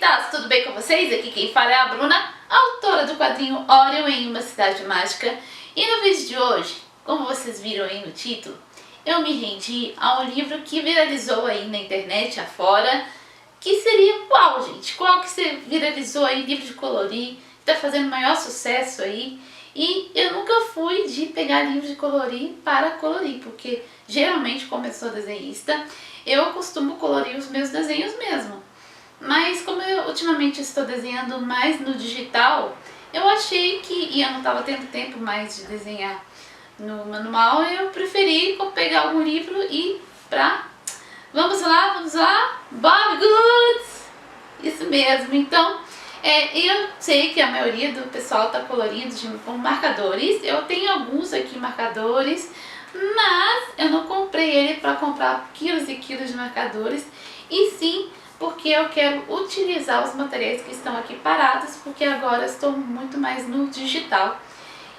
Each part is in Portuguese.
Bonitas, tudo bem com vocês? Aqui quem fala é a Bruna, autora do quadrinho Orion em uma Cidade Mágica. E no vídeo de hoje, como vocês viram aí no título, eu me rendi a um livro que viralizou aí na internet afora. Que seria qual, gente? Qual que você viralizou aí, livro de colorir, que tá fazendo maior sucesso aí? E eu nunca fui de pegar livro de colorir para colorir, porque geralmente, como eu sou desenhista, eu costumo colorir os meus desenhos mesmo. Mas como eu ultimamente estou desenhando mais no digital, eu achei que, e eu não estava tendo tempo mais de desenhar no manual, eu preferi pegar algum livro e ir pra... Vamos lá, Bob Goods! Isso mesmo, então, eu sei que a maioria do pessoal está colorindo com marcadores. Eu tenho alguns aqui marcadores, mas eu não comprei ele para comprar quilos e quilos de marcadores, e sim porque eu quero utilizar os materiais que estão aqui parados, porque agora eu estou muito mais no digital.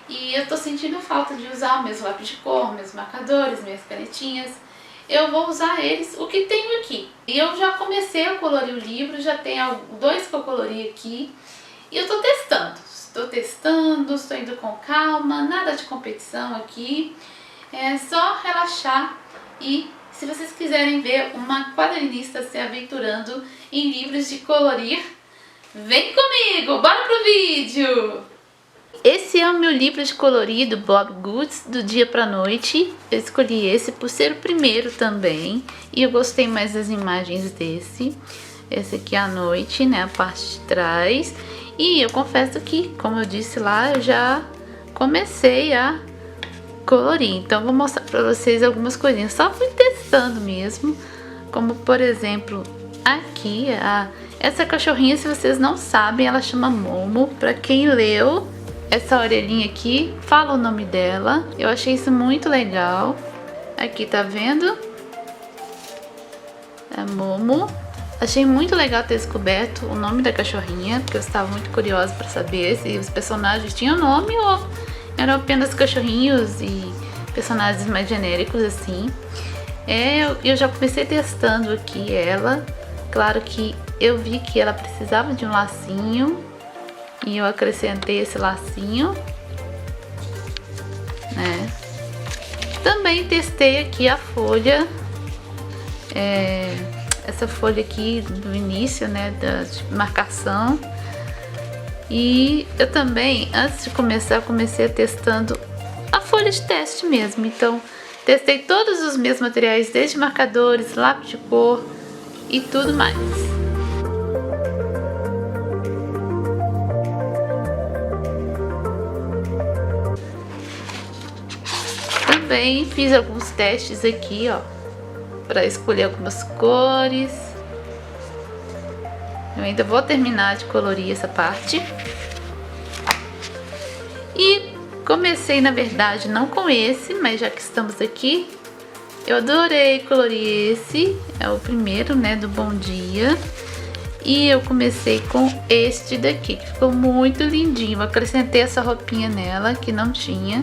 E eu estou sentindo falta de usar meus lápis de cor, meus marcadores, minhas canetinhas. Eu vou usar eles, o que tenho aqui. E eu já comecei a colorir o livro, já tem dois que eu colori aqui. E eu estou testando, estou indo com calma, nada de competição aqui. É só relaxar. E se vocês quiserem ver uma quadrinista se aventurando em livros de colorir, vem comigo, bora pro vídeo! Esse é o meu livro de colorir do Bob Goods, do dia pra noite. Eu escolhi esse por ser o primeiro também, e eu gostei mais das imagens desse. Esse aqui é à noite, né, a parte de trás. E eu confesso que, como eu disse lá, eu já comecei a colorir. Então vou mostrar pra vocês algumas coisinhas. Só fui testando mesmo, como por exemplo, aqui, essa cachorrinha, se vocês não sabem, ela chama Momo. Pra quem leu, essa orelhinha aqui, fala o nome dela. Eu achei isso muito legal. Aqui, tá vendo? É Momo. Achei muito legal ter descoberto o nome da cachorrinha, porque eu estava muito curiosa para saber se os personagens tinham nome ou eram apenas cachorrinhos e personagens mais genéricos assim. Eu já comecei testando aqui ela. Claro que eu vi que ela precisava de um lacinho, e eu acrescentei esse lacinho, né? Também testei aqui a folha, essa folha aqui do início, né, da marcação. E eu também, antes de começar, comecei testando a folha de teste mesmo. Então, testei todos os meus materiais, desde marcadores, lápis de cor e tudo mais. Também fiz alguns testes aqui, ó, para escolher algumas cores. Eu ainda vou terminar de colorir essa parte. E comecei, na verdade, não com esse, mas já que estamos aqui, eu adorei colorir esse. É o primeiro, né, do Bom Dia. E eu comecei com este daqui, que ficou muito lindinho. Eu acrescentei essa roupinha nela, que não tinha.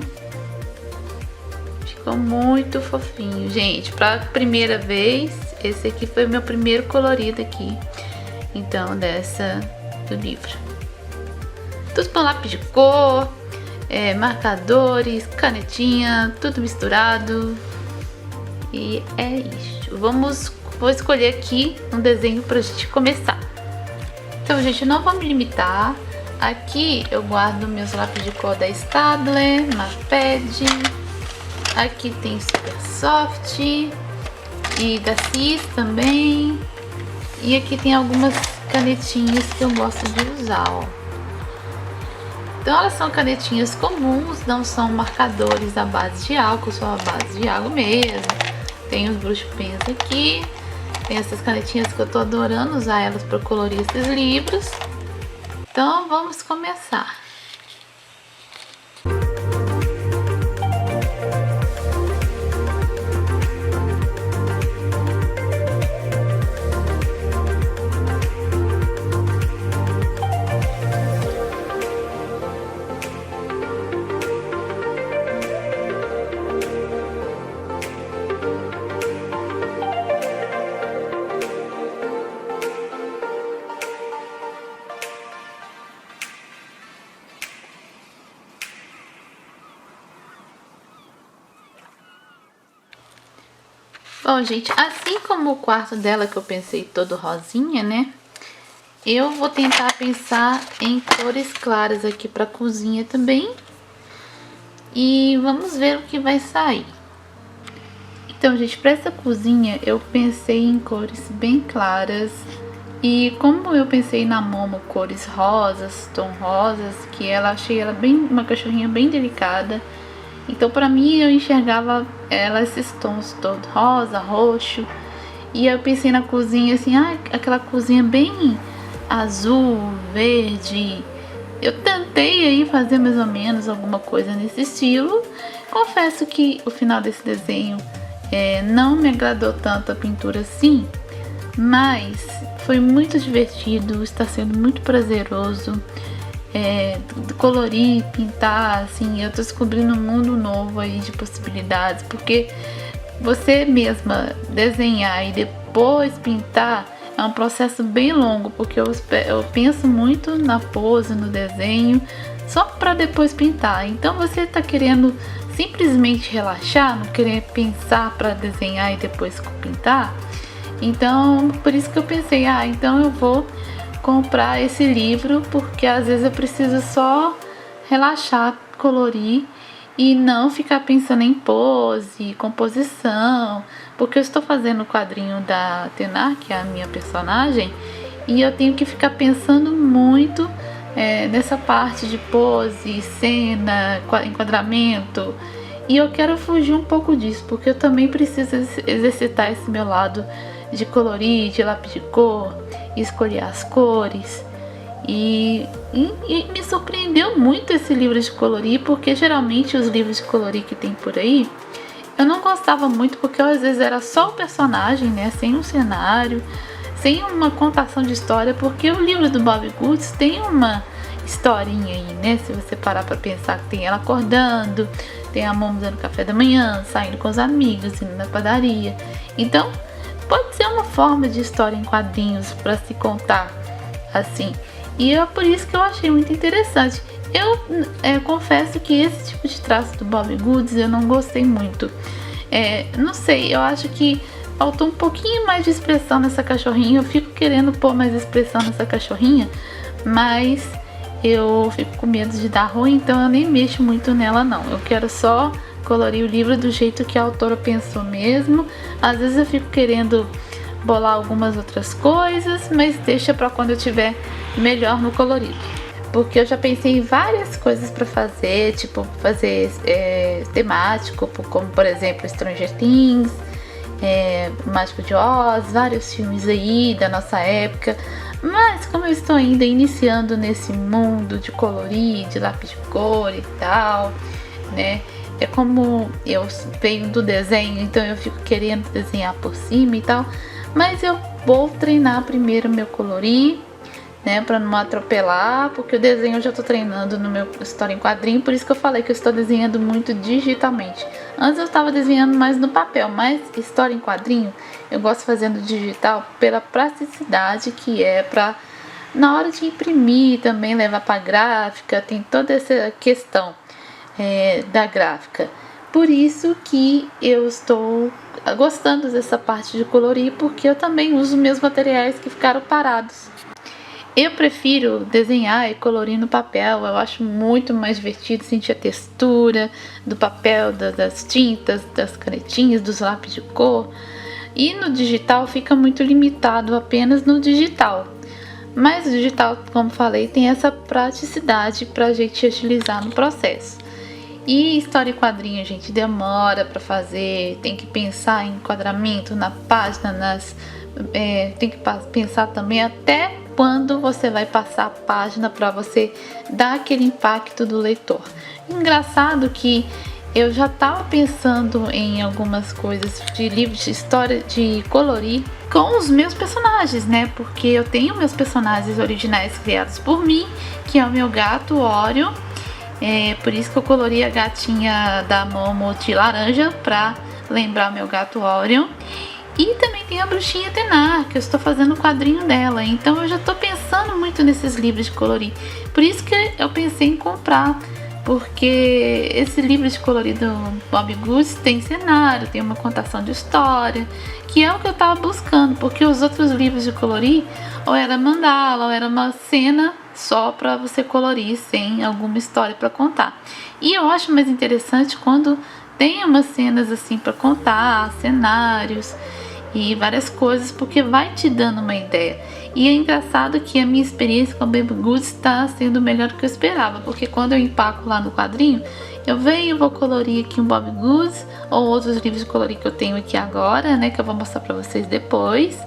Ficou muito fofinho, gente. Pra primeira vez, esse aqui foi o meu primeiro colorido aqui. Então, do livro. Tudo com lápis de cor, marcadores, canetinha, tudo misturado. E é isso. Vou escolher aqui um desenho pra gente começar. Então, gente, não vou me limitar. Aqui eu guardo meus lápis de cor da Staedtler, Maped. Aqui tem Super Soft e da Cis também. E aqui tem algumas canetinhas que eu gosto de usar, ó. Então elas são canetinhas comuns, não são marcadores à base de álcool, são à base de água mesmo. Tem os brush pens aqui. Tem essas canetinhas que eu tô adorando usar elas para colorir esses livros. Então vamos começar. Bom, gente, assim como o quarto dela que eu pensei todo rosinha, né? Eu vou tentar pensar em cores claras aqui pra cozinha também. E vamos ver o que vai sair. Então, gente, para essa cozinha eu pensei em cores bem claras. E como eu pensei na Momo cores rosas, tom rosas, que ela achei ela bem uma cachorrinha bem delicada. Então, para mim, eu enxergava ela esses tons todo rosa, roxo. E eu pensei na cozinha assim, aquela cozinha bem azul, verde. Eu tentei aí fazer mais ou menos alguma coisa nesse estilo. Confesso que o final desse desenho não me agradou tanto a pintura assim, mas foi muito divertido, está sendo muito prazeroso colorir, pintar, assim, eu tô descobrindo um mundo novo aí de possibilidades, porque você mesma desenhar e depois pintar é um processo bem longo, porque eu penso muito na pose, no desenho, só para depois pintar. Então você tá querendo simplesmente relaxar, não querer pensar para desenhar e depois pintar. Então, por isso que eu pensei, então eu vou comprar esse livro, porque às vezes eu preciso só relaxar, colorir e não ficar pensando em pose, composição, porque eu estou fazendo o quadrinho da Tenar, que é a minha personagem, e eu tenho que ficar pensando muito nessa parte de pose, cena, enquadramento, e eu quero fugir um pouco disso, porque eu também preciso exercitar esse meu lado de colorir, de lápis de cor, escolher as cores. E me surpreendeu muito esse livro de colorir, porque geralmente os livros de colorir que tem por aí, eu não gostava muito, porque às vezes era só o personagem, né, sem um cenário, sem uma contação de história, porque o livro do Bobbie Goods tem uma historinha aí, né, se você parar pra pensar, que tem ela acordando, tem a Momo dando café da manhã, saindo com os amigos, indo na padaria. Então, pode ser uma forma de história em quadrinhos para se contar assim. E é por isso que eu achei muito interessante. Eu confesso que esse tipo de traço do Bobbie Goods eu não gostei muito. Não sei, eu acho que faltou um pouquinho mais de expressão nessa cachorrinha. Eu fico querendo pôr mais expressão nessa cachorrinha, mas eu fico com medo de dar ruim, então eu nem mexo muito nela não. Eu quero só colorir o livro do jeito que a autora pensou mesmo. Às vezes eu fico querendo bolar algumas outras coisas, mas deixa pra quando eu tiver melhor no colorido, porque eu já pensei em várias coisas pra fazer, tipo fazer temático, como por exemplo Stranger Things, Mágico de Oz, vários filmes aí da nossa época. Mas como eu estou ainda iniciando nesse mundo de colorir, de lápis de cor e tal, né? É como eu venho do desenho, então eu fico querendo desenhar por cima e tal. Mas eu vou treinar primeiro meu colorir, né, pra não atropelar, porque o desenho eu já tô treinando no meu história em quadrinho, por isso que eu falei que eu estou desenhando muito digitalmente. Antes eu estava desenhando mais no papel, mas história em quadrinho eu gosto de fazer no digital pela praticidade que é pra, na hora de imprimir também, levar pra gráfica, tem toda essa questão da gráfica. Por isso que eu estou gostando dessa parte de colorir, porque eu também uso meus materiais que ficaram parados. Eu prefiro desenhar e colorir no papel, eu acho muito mais divertido sentir a textura do papel, das tintas, das canetinhas, dos lápis de cor. E no digital fica muito limitado apenas no digital. Mas o digital, como falei, tem essa praticidade para a gente utilizar no processo. E história em quadrinho, gente, demora para fazer, tem que pensar em enquadramento na página, tem que pensar também até quando você vai passar a página para você dar aquele impacto do leitor. Engraçado que eu já estava pensando em algumas coisas de livros de história de colorir com os meus personagens, né? Porque eu tenho meus personagens originais criados por mim, que é o meu gato Orion. Por isso que eu colori a gatinha da Momo de laranja para lembrar o meu gato Orion. E também tem a bruxinha Tenar, que eu estou fazendo o quadrinho dela. Então eu já estou pensando muito nesses livros de colorir. Por isso que eu pensei em comprar, porque esse livro de colorir do Bobbie Goods tem cenário, tem uma contação de história, que é o que eu tava buscando, porque os outros livros de colorir ou era mandala, ou era uma cena só para você colorir sem alguma história para contar. E eu acho mais interessante quando tem umas cenas assim para contar, cenários e várias coisas, porque vai te dando uma ideia. E é engraçado que a minha experiência com a Bobbie Goods está sendo melhor do que eu esperava, porque quando eu empaco lá no quadrinho, eu venho, vou colorir aqui um Bobbie Goods ou outros livros de colorir que eu tenho aqui agora, né, que eu vou mostrar para vocês depois.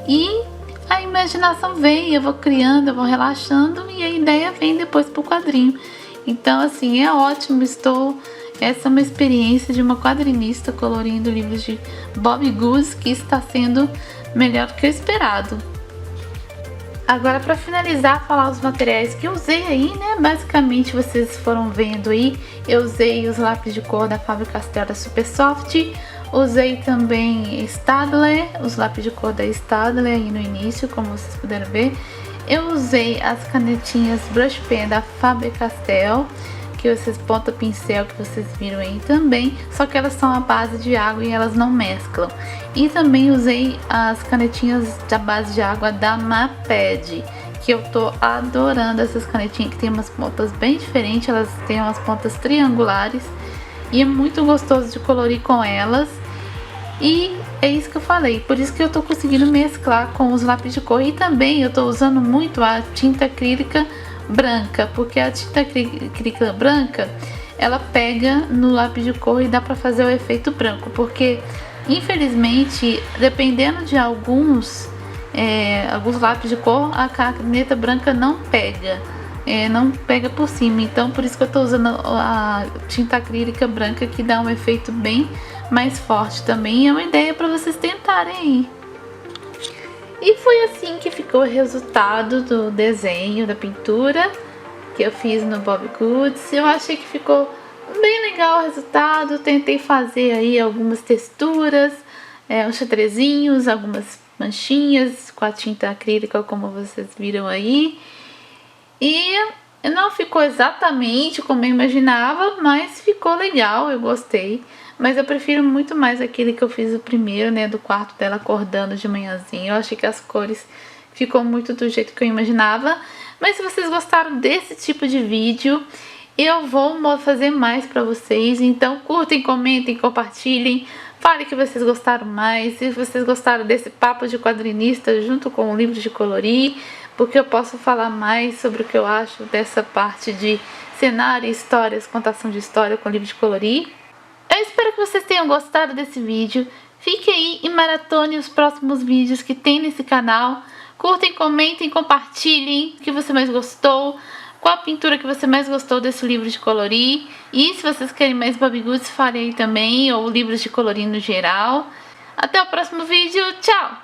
E a imaginação vem, eu vou criando, eu vou relaxando e a ideia vem depois pro quadrinho. Então, assim, é ótimo, essa é uma experiência de uma quadrinista colorindo livros de Bobbie Goods que está sendo melhor do que o esperado. Agora, para finalizar, falar os materiais que eu usei aí, né? Basicamente, vocês foram vendo aí, eu usei os lápis de cor da Faber-Castell da Super Soft, usei também Staedtler, os lápis de cor da Staedtler aí no início, como vocês puderam ver. Eu usei as canetinhas Brush Pen da Faber-Castell, que vocês ponta pincel que vocês viram aí também, só que elas são à base de água e elas não mesclam. E também usei as canetinhas da base de água da Maped, que eu tô adorando essas canetinhas, que tem umas pontas bem diferentes, elas têm umas pontas triangulares e é muito gostoso de colorir com elas. E é isso que eu falei, por isso que eu tô conseguindo mesclar com os lápis de cor. E também eu tô usando muito a tinta acrílica branca, porque a tinta acrílica branca, ela pega no lápis de cor e dá pra fazer o efeito branco, porque infelizmente, dependendo de alguns lápis de cor, a caneta branca não pega. Não pega por cima, então por isso que eu tô usando a tinta acrílica branca, que dá um efeito bem mais forte também. É uma ideia para vocês tentarem aí. E foi assim que ficou o resultado do desenho, da pintura que eu fiz no Bobbie Goods. Eu achei que ficou bem legal o resultado. Tentei fazer aí algumas texturas, uns xadrezinhos, algumas manchinhas com a tinta acrílica, como vocês viram aí. E não ficou exatamente como eu imaginava, mas ficou legal, eu gostei. Mas eu prefiro muito mais aquele que eu fiz o primeiro, né, do quarto dela acordando de manhãzinha. Eu achei que as cores ficou muito do jeito que eu imaginava. Mas se vocês gostaram desse tipo de vídeo, eu vou fazer mais pra vocês. Então curtem, comentem, compartilhem. Falem que vocês gostaram mais, se vocês gostaram desse papo de quadrinista junto com o livro de colorir, porque eu posso falar mais sobre o que eu acho dessa parte de cenário, histórias, contação de história com livro de colorir. Eu espero que vocês tenham gostado desse vídeo. Fique aí e maratone os próximos vídeos que tem nesse canal. Curtem, comentem, compartilhem o que você mais gostou, qual a pintura que você mais gostou desse livro de colorir. E se vocês querem mais Bobbie Goods, falem aí também, ou livros de colorir no geral. Até o próximo vídeo, tchau!